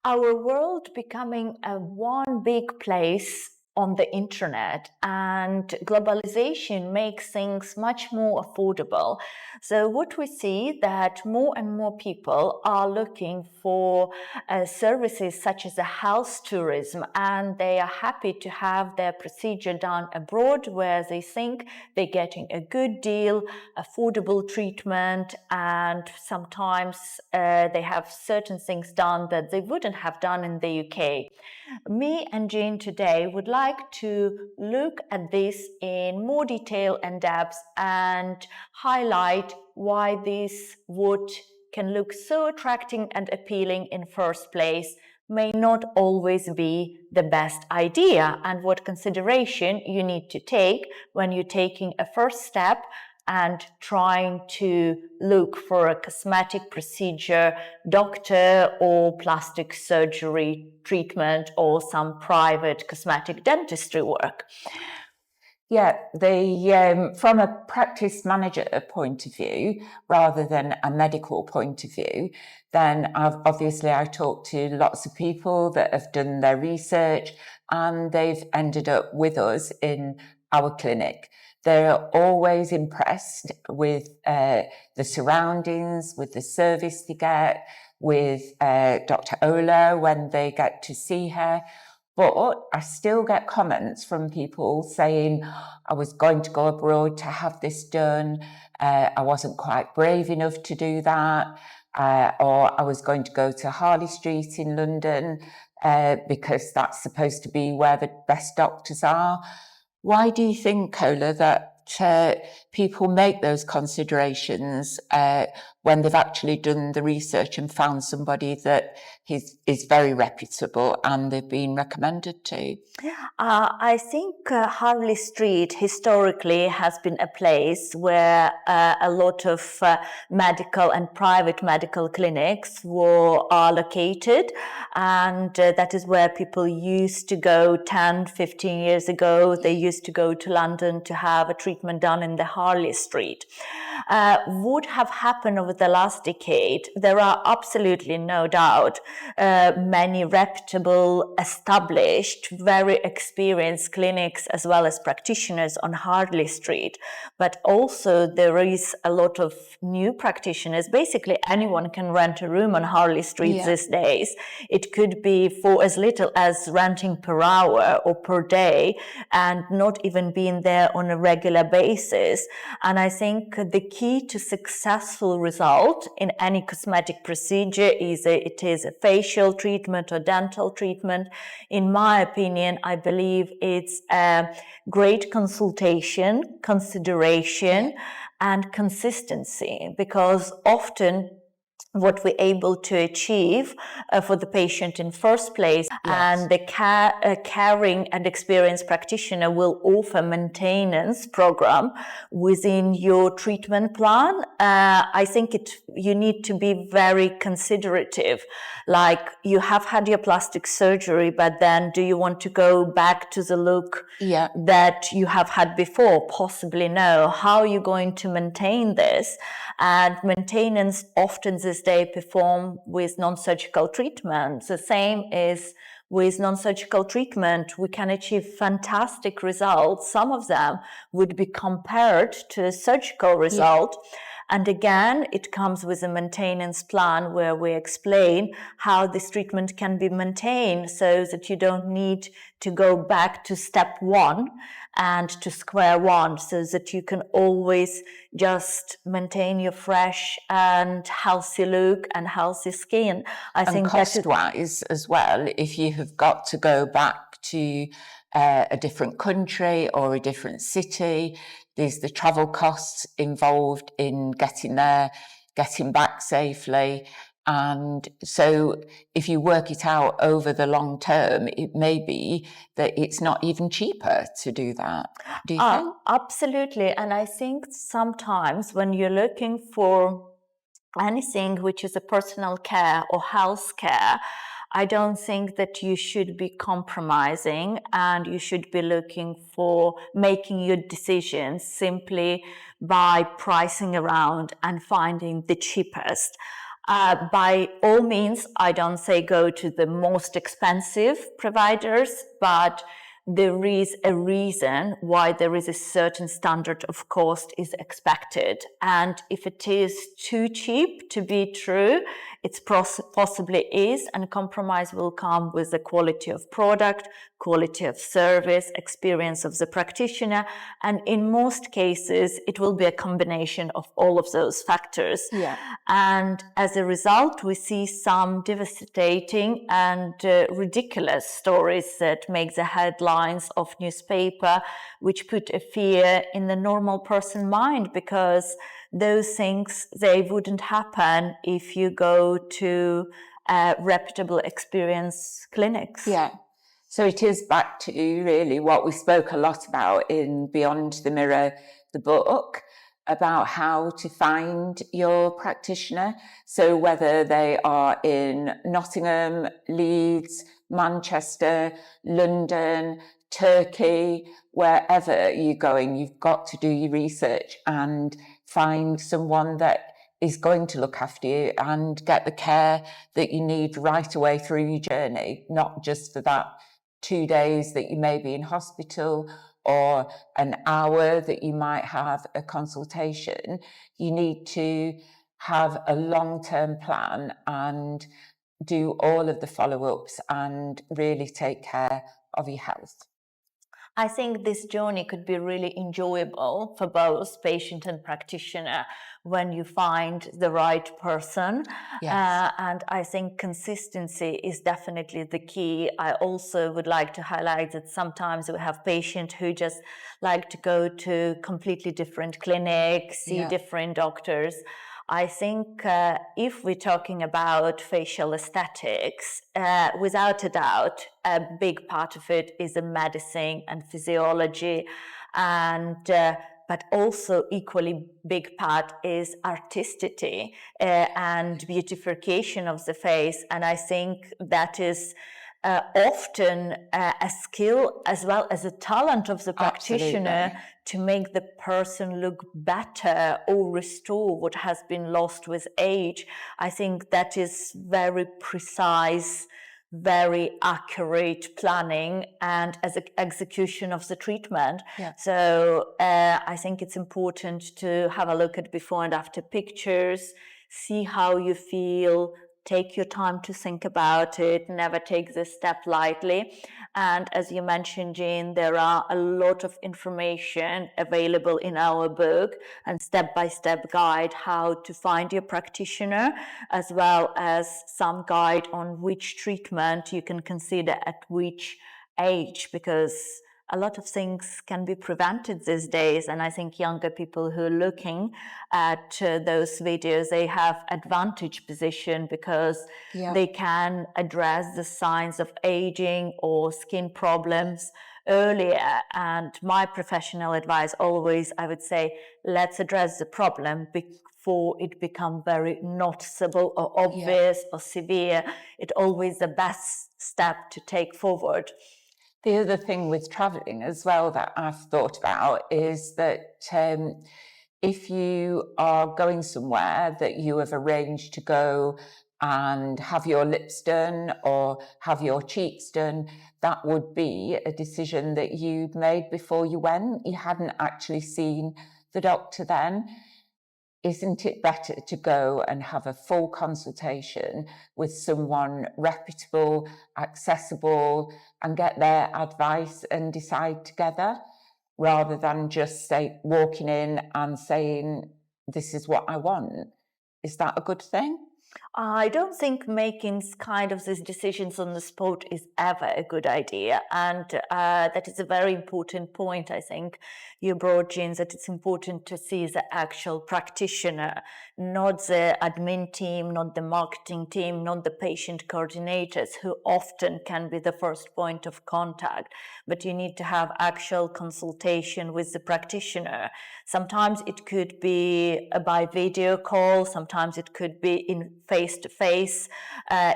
our world becoming a one big place on the internet, and globalization makes things much more affordable. So what we see that more and more people are looking for services such as a health tourism, and they are happy to have their procedure done abroad where they think they're getting a good deal, affordable treatment, and sometimes they have certain things done that they wouldn't have done in the UK. Me and Jane today would like to look at this in more detail and depth and highlight why this would can look so attractive and appealing in first place may not always be the best idea, and what consideration you need to take when you're taking a first step and trying to look for a cosmetic procedure, doctor or plastic surgery treatment, or some private cosmetic dentistry work. Yeah, from a practice manager point of view, rather than a medical point of view, then I talked to lots of people that have done their research and they've ended up with us in our clinic. They're always impressed with the surroundings, with the service they get, with Dr. Ola when they get to see her. But I still get comments from people saying, I was going to go abroad to have this done. I wasn't quite brave enough to do that. Or I was going to go to Harley Street in London because that's supposed to be where the best doctors are. Why do you think, Ola, that people make those considerations when they've actually done the research and found somebody that is very reputable and they've been recommended to? I think Harley Street historically has been a place where a lot of medical and private medical clinics are located, and that is where people used to go 10, 15 years ago. They used to go to London to have a treatment done in the Harley Street. Would have happened over the last decade. There are absolutely no doubt many reputable, established, very experienced clinics as well as practitioners on Harley Street. But also there is a lot of new practitioners. Basically anyone can rent a room on Harley Street these days. It could be for as little as renting per hour or per day and not even being there on a regular basis. And I think the key to successful result in any cosmetic procedure is it is a facial treatment or dental treatment. In my opinion, I believe it's a great consultation, consideration, and consistency, because often what we're able to achieve for the patient in first place, and the caring and experienced practitioner will offer maintenance program within your treatment plan. I think you need to be very considerative. Like, you have had your plastic surgery, but then do you want to go back to the look that you have had before? Possibly no. How are you going to maintain this? And maintenance often these days perform with non-surgical treatment. The same is with non-surgical treatment. We can achieve fantastic results. Some of them would be compared to a surgical result. And again, it comes with a maintenance plan where we explain how this treatment can be maintained so that you don't need to go back to step one and to square one, so that you can always just maintain your fresh and healthy look and healthy skin. I think cost-wise as well, if you have got to go back to a different country or a different city, there's the travel costs involved in getting there, getting back safely. And so if you work it out over the long term, it may be that it's not even cheaper to do that. Do you think? Absolutely. And I think sometimes when you're looking for anything which is a personal care or health care, I don't think that you should be compromising, and you should be looking for making your decisions simply by pricing around and finding the cheapest. By all means, I don't say go to the most expensive providers, but there is a reason why there is a certain standard of cost is expected. And if it is too cheap to be true, it possibly is, and compromise will come with the quality of product, quality of service, experience of the practitioner, and in most cases, it will be a combination of all of those factors. Yeah. And as a result, we see some devastating and ridiculous stories that make the headlines of newspaper, which put a fear in the normal person mind, because those things, they wouldn't happen if you go to reputable experience clinics. Yeah. So it is back to really what we spoke a lot about in Beyond the Mirror, the book, about how to find your practitioner. So whether they are in Nottingham, Leeds, Manchester, London, Turkey, wherever you're going, you've got to do your research and find someone that is going to look after you and get the care that you need right away through your journey, not just for that 2 days that you may be in hospital or an hour that you might have a consultation. You need to have a long-term plan and do all of the follow-ups and really take care of your health. I think this journey could be really enjoyable for both patient and practitioner when you find the right person. Yes. And I think consistency is definitely the key. I also would like to highlight that sometimes we have patients who just like to go to completely different clinics, see different doctors. I think if we're talking about facial aesthetics, without a doubt, a big part of it is the medicine and physiology, and but also equally big part is artisticity and beautification of the face. And I think that is often a skill as well as a talent of the practitioner. Absolutely. To make the person look better or restore what has been lost with age. I think that is very precise, very accurate planning and as execution of the treatment. Yeah. So I think it's important to have a look at before and after pictures, see how you feel, take your time to think about it, never take this step lightly. And as you mentioned, Jean, there are a lot of information available in our book and step-by-step guide how to find your practitioner, as well as some guide on which treatment you can consider at which age, because a lot of things can be prevented these days. And I think younger people who are looking at those videos, they have advantage position because they can address the signs of aging or skin problems earlier. And my professional advice always, I would say, let's address the problem before it becomes very noticeable or obvious or severe. It's always the best step to take forward. The other thing with traveling as well that I've thought about is that if you are going somewhere that you have arranged to go and have your lips done or have your cheeks done, that would be a decision that you'd made before you went. You hadn't actually seen the doctor then. Isn't it better to go and have a full consultation with someone reputable, accessible, and get their advice and decide together, rather than just walking in and saying, this is what I want? Is that a good thing? I don't think making kind of these decisions on the spot is ever a good idea. And that is a very important point, I think, you brought, Jean, that it's important to see the actual practitioner, not the admin team, not the marketing team, not the patient coordinators, who often can be the first point of contact. But you need to have actual consultation with the practitioner. Sometimes it could be by video call, sometimes it could be in face face-to-face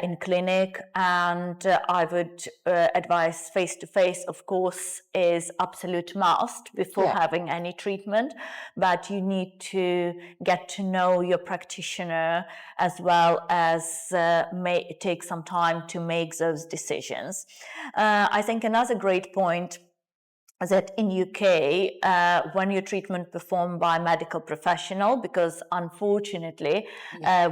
in clinic, and I would advise face-to-face, of course, is absolute must before having any treatment, but you need to get to know your practitioner as well as take some time to make those decisions. I think another great point that in UK, when your treatment performed by a medical professional, because unfortunately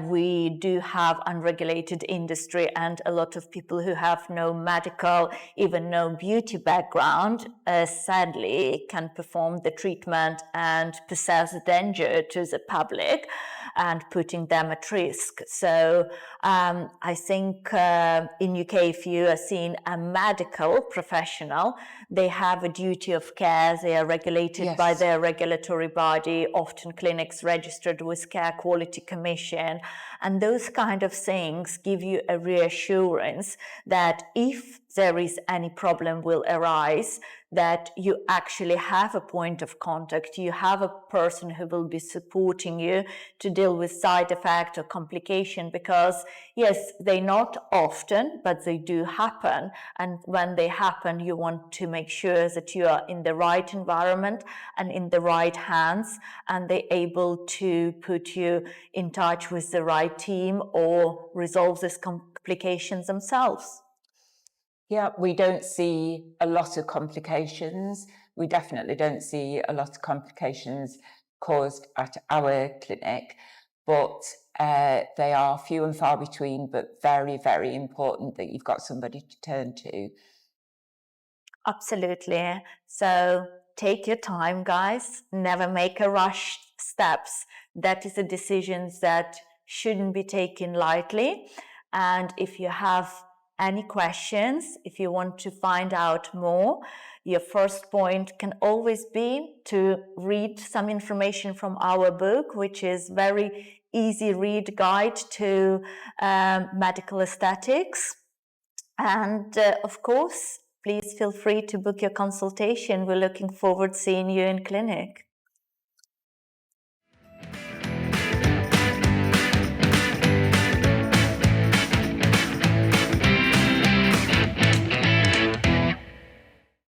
we do have unregulated industry and a lot of people who have no medical, even no beauty background, sadly can perform the treatment and possess danger to the public and putting them at risk. So I think in UK, if you are seeing a medical professional, they have a duty of care. They are regulated by their regulatory body, often clinics registered with Care Quality Commission. And those kind of things give you a reassurance that if there is any problem will arise, that you actually have a point of contact, you have a person who will be supporting you to deal with side effect or complication, because yes, they not often, but they do happen. And when they happen, you want to make sure that you are in the right environment and in the right hands, and they're able to put you in touch with the right team or resolve these complications themselves. Yeah, we don't see a lot of complications. We definitely don't see a lot of complications caused at our clinic, but they are few and far between, but very, very important that you've got somebody to turn to. Absolutely. So take your time, guys. Never make a rush steps. That is a decision that shouldn't be taken lightly. And if you have any questions, if you want to find out more, your first point can always be to read some information from our book, which is very easy read guide to medical aesthetics. And of course, please feel free to book your consultation. We're looking forward to seeing you in clinic.